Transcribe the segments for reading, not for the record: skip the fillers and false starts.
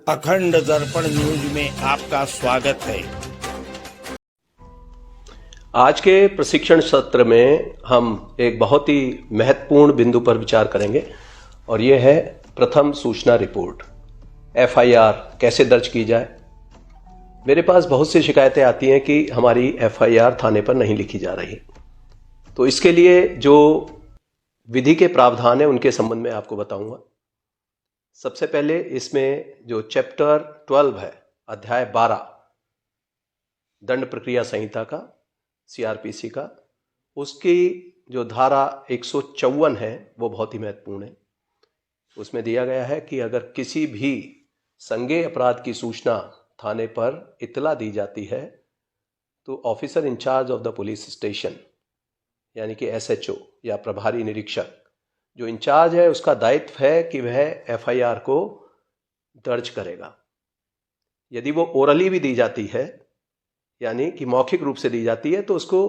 अखंड दर्पण न्यूज में आपका स्वागत है। आज के प्रशिक्षण सत्र में हम एक बहुत ही महत्वपूर्ण बिंदु पर विचार करेंगे और यह है प्रथम सूचना रिपोर्ट। एफआईआर कैसे दर्ज की जाए। मेरे पास बहुत सी शिकायतें आती हैं कि हमारी एफआईआर थाने पर नहीं लिखी जा रही, तो इसके लिए जो विधि के प्रावधान है उनके संबंध में आपको बताऊंगा। सबसे पहले इसमें जो चैप्टर 12 है, अध्याय 12 दंड प्रक्रिया संहिता का, सीआरपीसी का, उसकी जो धारा 154 है वो बहुत ही महत्वपूर्ण है। उसमें दिया गया है कि अगर किसी भी संज्ञेय अपराध की सूचना थाने पर इतला दी जाती है तो officer in charge of the police station यानी कि एसएचओ या प्रभारी निरीक्षक जो इंचार्ज है उसका दायित्व है कि वह एफआईआर को दर्ज करेगा। यदि वो ओरली भी दी जाती है यानी कि मौखिक रूप से दी जाती है तो उसको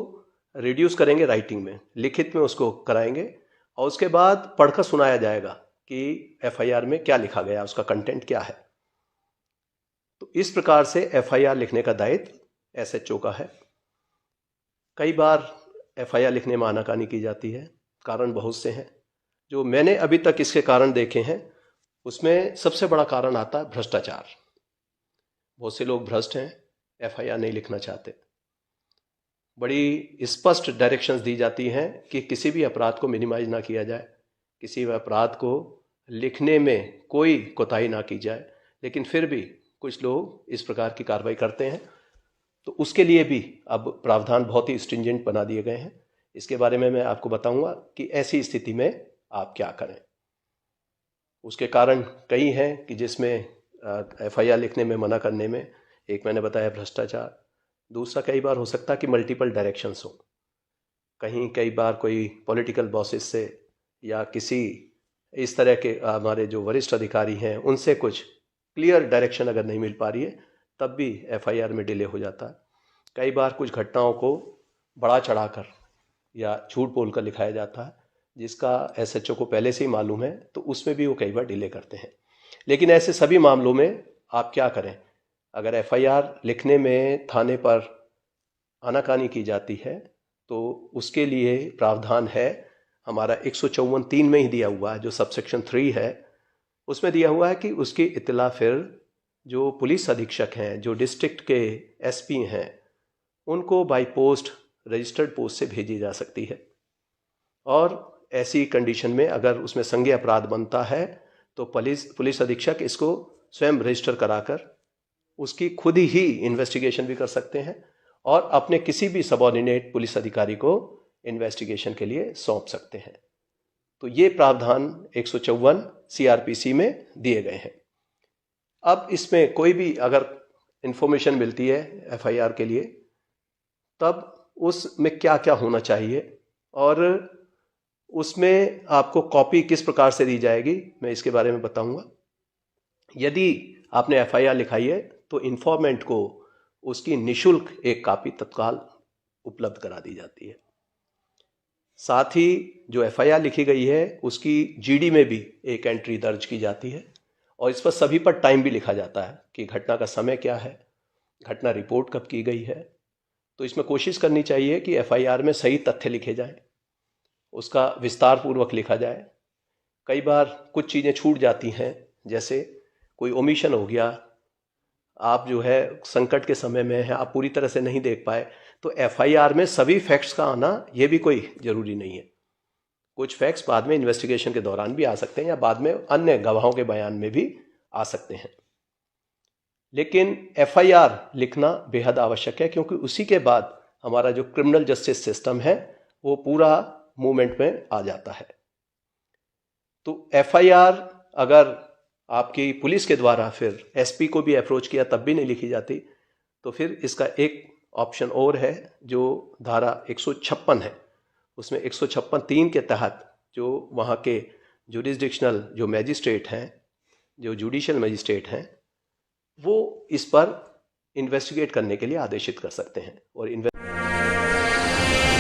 रिड्यूस करेंगे, राइटिंग में, लिखित में उसको कराएंगे और उसके बाद पढ़कर सुनाया जाएगा कि एफआईआर में क्या लिखा गया, उसका कंटेंट क्या है। तो इस प्रकार से एफआईआर लिखने का दायित्व एसएचओ का है। कई बार एफआईआर लिखने में आनाकानी की जाती है, कारण बहुत से हैं। जो मैंने अभी तक इसके कारण देखे हैं उसमें सबसे बड़ा कारण आता है भ्रष्टाचार। बहुत से लोग भ्रष्ट हैं, एफआईआर नहीं लिखना चाहते। बड़ी स्पष्ट डायरेक्शंस दी जाती हैं कि किसी भी अपराध को मिनिमाइज ना किया जाए, किसी भी अपराध को लिखने में कोई कोताही ना की जाए, लेकिन फिर भी कुछ लोग इस प्रकार की कार्रवाई करते हैं। तो उसके लिए भी अब प्रावधान बहुत ही स्ट्रिंजेंट बना दिए गए हैं। इसके बारे में मैं आपको बताऊंगा कि ऐसी स्थिति में आप क्या करें। उसके कारण कई हैं कि जिसमें एफआईआर लिखने में मना करने में, एक मैंने बताया भ्रष्टाचार, दूसरा कई बार हो सकता है कि मल्टीपल डायरेक्शंस हो। कई बार कोई पॉलिटिकल बॉसेस से या किसी इस तरह के हमारे जो वरिष्ठ अधिकारी हैं उनसे कुछ क्लियर डायरेक्शन अगर नहीं मिल पा रही है तब भी एफआईआर में डिले हो जाता है। कई बार कुछ घटनाओं को बढ़ा चढ़ाकर या झूठ बोलकर लिखाया जाता है जिसका एसएचओ को पहले से ही मालूम है, तो उसमें भी वो कई बार डिले करते हैं। लेकिन ऐसे सभी मामलों में आप क्या करें। अगर एफआईआर लिखने में थाने पर आनाकानी की जाती है तो उसके लिए प्रावधान है हमारा 154(3) में ही दिया हुआ है, जो सबसेक्शन 3 है। उसमें दिया हुआ है कि उसकी इत्तला फिर जो पुलिस अधीक्षक हैं, जो डिस्ट्रिक्ट के एसपी हैं, उनको बाय पोस्ट, रजिस्टर्ड पोस्ट से भेजी जा सकती है। और ऐसी कंडीशन में अगर उसमें संज्ञेय अपराध बनता है तो पुलिस अधीक्षक इसको स्वयं रजिस्टर कराकर उसकी खुद ही इन्वेस्टिगेशन भी कर सकते हैं और अपने किसी भी सबऑर्डिनेट पुलिस अधिकारी को इन्वेस्टिगेशन के लिए सौंप सकते हैं। तो ये प्रावधान 154 सीआरपीसी में दिए गए हैं। अब इसमें कोई भी अगर इंफॉर्मेशन मिलती है एफआईआर के लिए तब उसमें क्या क्या होना चाहिए और उसमें आपको कॉपी किस प्रकार से दी जाएगी, मैं इसके बारे में बताऊंगा। यदि आपने एफआईआर लिखाई है तो इन्फॉर्मेंट को उसकी निशुल्क एक कॉपी तत्काल उपलब्ध करा दी जाती है। साथ ही जो एफआईआर लिखी गई है उसकी जीडी में भी एक एंट्री दर्ज की जाती है और इस पर सभी पर टाइम भी लिखा जाता है कि घटना का समय क्या है, घटना रिपोर्ट कब की गई है। तो इसमें कोशिश करनी चाहिए कि एफआईआर में सही तथ्य लिखे जाएं, उसका विस्तार पूर्वक लिखा जाए। कई बार कुछ चीज़ें छूट जाती हैं, जैसे कोई ओमिशन हो गया, आप जो है संकट के समय में है, आप पूरी तरह से नहीं देख पाए, तो एफआईआर में सभी फैक्ट्स का आना ये भी कोई ज़रूरी नहीं है। कुछ फैक्ट्स बाद में इन्वेस्टिगेशन के दौरान भी आ सकते हैं या बाद में अन्य गवाहों के बयान में भी आ सकते हैं। लेकिन एफआईआर लिखना बेहद आवश्यक है क्योंकि उसी के बाद हमारा जो क्रिमिनल जस्टिस सिस्टम है वो पूरा मूवमेंट में आ जाता है। तो एफआईआर अगर आपकी पुलिस के द्वारा फिर एसपी को भी अप्रोच किया तब भी नहीं लिखी जाती, तो फिर इसका एक ऑप्शन और है जो धारा 156 है। उसमें 156(3) के तहत जो वहाँ के जुरिस्डिक्शनल जो मैजिस्ट्रेट हैं, जो जुडिशियल मैजिस्ट्रेट हैं, वो इस पर इन्वेस्टिगेट करने के लिए आदेशित कर सकते हैं। और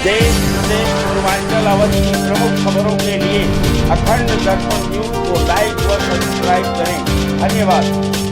देश प्रदेश पूर्वांचल अवधि की प्रमुख खबरों के लिए अखंड दर्पण न्यूज को लाइक व सब्सक्राइब करें। धन्यवाद।